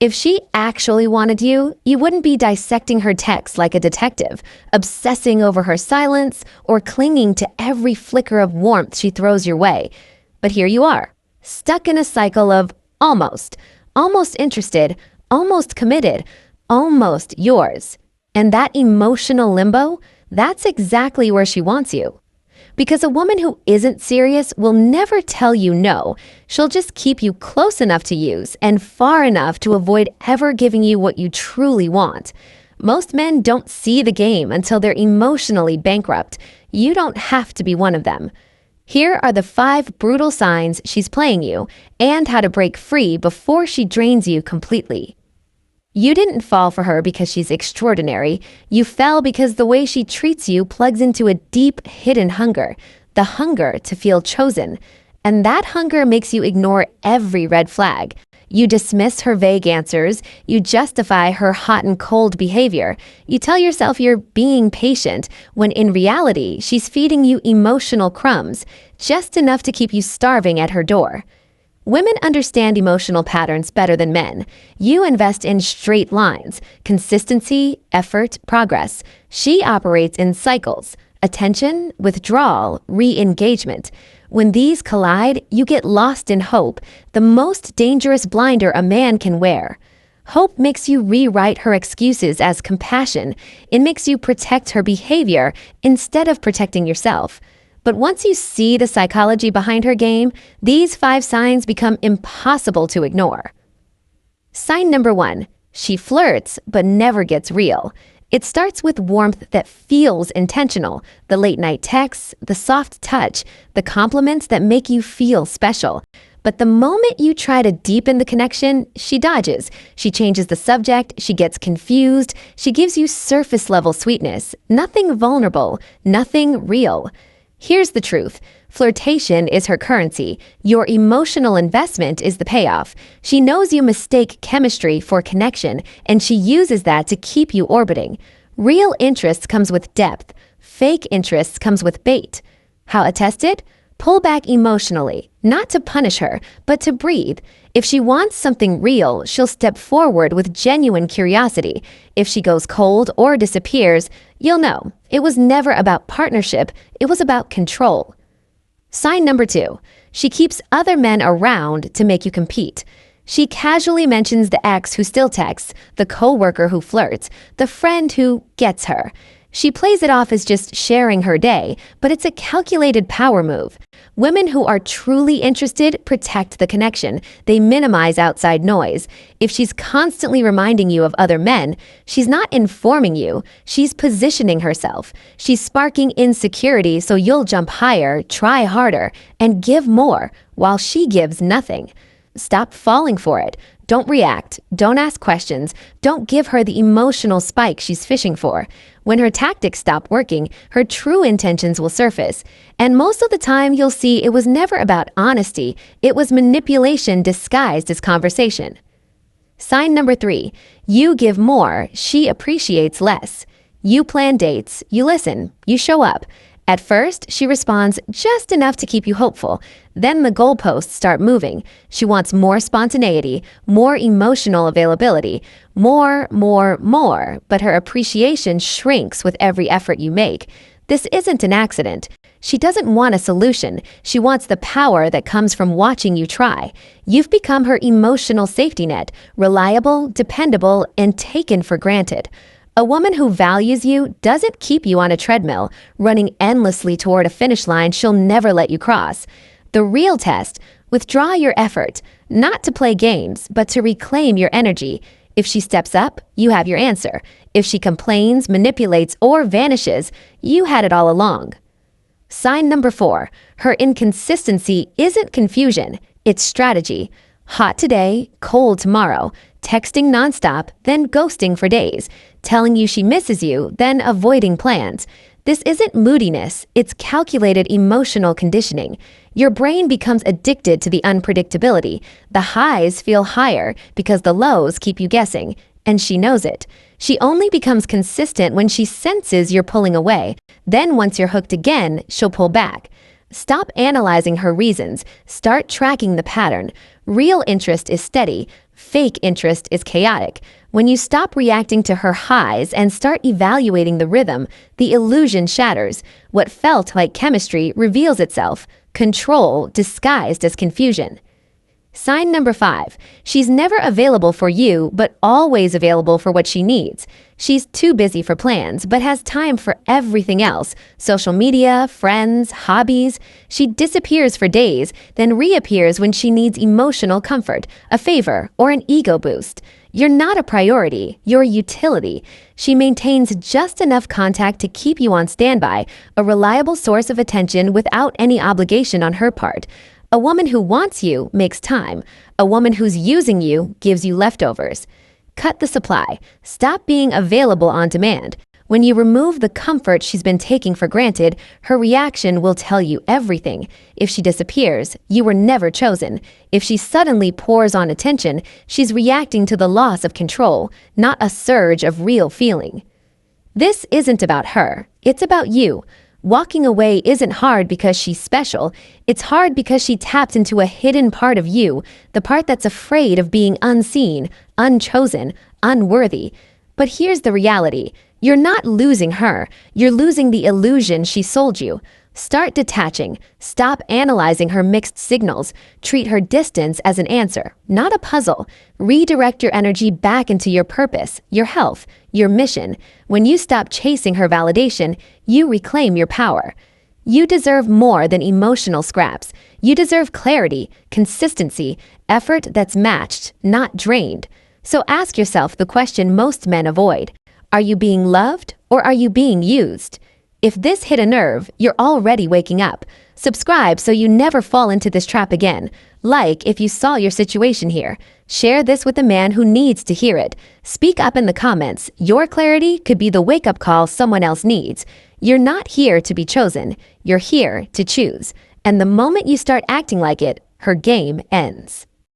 If she actually wanted you, you wouldn't be dissecting her text like a detective, obsessing over her silence, or clinging to every flicker of warmth she throws your way. But here you are, stuck in a cycle of almost interested, almost committed, almost yours. And that emotional limbo, that's exactly where she wants you. Because a woman who isn't serious will never tell you no. She'll just keep you close enough to use and far enough to avoid ever giving you what you truly want. Most men don't see the game until they're emotionally bankrupt. You don't have to be one of them. Here are the 5 brutal signs she's playing you and how to break free before she drains you completely. You didn't fall for her because she's extraordinary. You fell because the way she treats you plugs into a deep, hidden hunger, the hunger to feel chosen. And that hunger makes you ignore every red flag. You dismiss her vague answers. You justify her hot and cold behavior. You tell yourself you're being patient, when in reality, she's feeding you emotional crumbs, just enough to keep you starving at her door. Women understand emotional patterns better than men. You invest in straight lines, consistency, effort, progress. She operates in cycles, attention, withdrawal, re-engagement. When these collide, you get lost in hope, the most dangerous blinder a man can wear. Hope makes you rewrite her excuses as compassion. It makes you protect her behavior instead of protecting yourself. But once you see the psychology behind her game, these 5 signs become impossible to ignore. Sign number 1, she flirts but never gets real. It starts with warmth that feels intentional, the late-night texts, the soft touch, the compliments that make you feel special. But the moment you try to deepen the connection, she dodges. She changes the subject, she gets confused, she gives you surface-level sweetness, nothing vulnerable, nothing real. Here's the truth. Flirtation is her currency. Your emotional investment is the payoff. She knows you mistake chemistry for connection, and she uses that to keep you orbiting. Real interest comes with depth. Fake interest comes with bait. How attested? Pull back emotionally, not to punish her, but to breathe. If she wants something real, she'll step forward with genuine curiosity. If she goes cold or disappears, you'll know. It was never about partnership, it was about control. Sign number 2. She keeps other men around to make you compete. She casually mentions the ex who still texts, the coworker who flirts, the friend who gets her. She plays it off as just sharing her day, but it's a calculated power move. Women who are truly interested protect the connection. They minimize outside noise. If she's constantly reminding you of other men, she's not informing you. She's positioning herself. She's sparking insecurity so you'll jump higher, try harder, and give more, while she gives nothing. Stop falling for it. Don't react. Don't ask questions. Don't give her the emotional spike she's fishing for. When her tactics stop working, her true intentions will surface. And most of the time, you'll see it was never about honesty. It was manipulation disguised as conversation. Sign number 3. You give more, she appreciates less. You plan dates, you listen, you show up. At first, she responds just enough to keep you hopeful. Then the goalposts start moving. She wants more spontaneity, more emotional availability, more, but her appreciation shrinks with every effort you make. This isn't an accident. She doesn't want a solution. She wants the power that comes from watching you try. You've become her emotional safety net, reliable, dependable, and taken for granted. A woman who values you doesn't keep you on a treadmill, running endlessly toward a finish line she'll never let you cross. The real test: withdraw your effort, not to play games, but to reclaim your energy. If she steps up, you have your answer. If she complains, manipulates, or vanishes, you had it all along. Sign number 4. Her inconsistency isn't confusion, it's strategy. Hot today, cold tomorrow. Texting nonstop, then ghosting for days. Telling you she misses you, then avoiding plans. This isn't moodiness, it's calculated emotional conditioning. Your brain becomes addicted to the unpredictability. The highs feel higher because the lows keep you guessing, and she knows it. She only becomes consistent when she senses you're pulling away. Then once you're hooked again, she'll pull back. Stop analyzing her reasons. Start tracking the pattern. Real interest is steady. Fake interest is chaotic. When you stop reacting to her highs and start evaluating the rhythm, the illusion shatters. What felt like chemistry reveals itself. Control disguised as confusion. Sign number 5. She's never available for you, but always available for what she needs. She's too busy for plans, but has time for everything else. Social media, friends, hobbies. She disappears for days, then reappears when she needs emotional comfort, a favor, or an ego boost. You're not a priority, you're a utility. She maintains just enough contact to keep you on standby, a reliable source of attention without any obligation on her part. A woman who wants you makes time. A woman who's using you gives you leftovers. Cut the supply. Stop being available on demand. When you remove the comfort she's been taking for granted, her reaction will tell you everything. If she disappears, you were never chosen. If she suddenly pours on attention, she's reacting to the loss of control, not a surge of real feeling. This isn't about her. It's about you. Walking away isn't hard because she's special. It's hard because she tapped into a hidden part of you, the part that's afraid of being unseen, unchosen, unworthy. But here's the reality. You're not losing her. You're losing the illusion she sold you. Start detaching. Stop analyzing her mixed signals. Treat her distance as an answer, not a puzzle. Redirect your energy back into your purpose, your health, your mission. When you stop chasing her validation, you reclaim your power. You deserve more than emotional scraps. You deserve clarity, consistency, effort that's matched, not drained. So ask yourself the question most men avoid. Are you being loved or are you being used? If this hit a nerve, you're already waking up. Subscribe so you never fall into this trap again. Like if you saw your situation here. Share this with a man who needs to hear it. Speak up in the comments. Your clarity could be the wake-up call someone else needs. You're not here to be chosen. You're here to choose. And the moment you start acting like it, her game ends.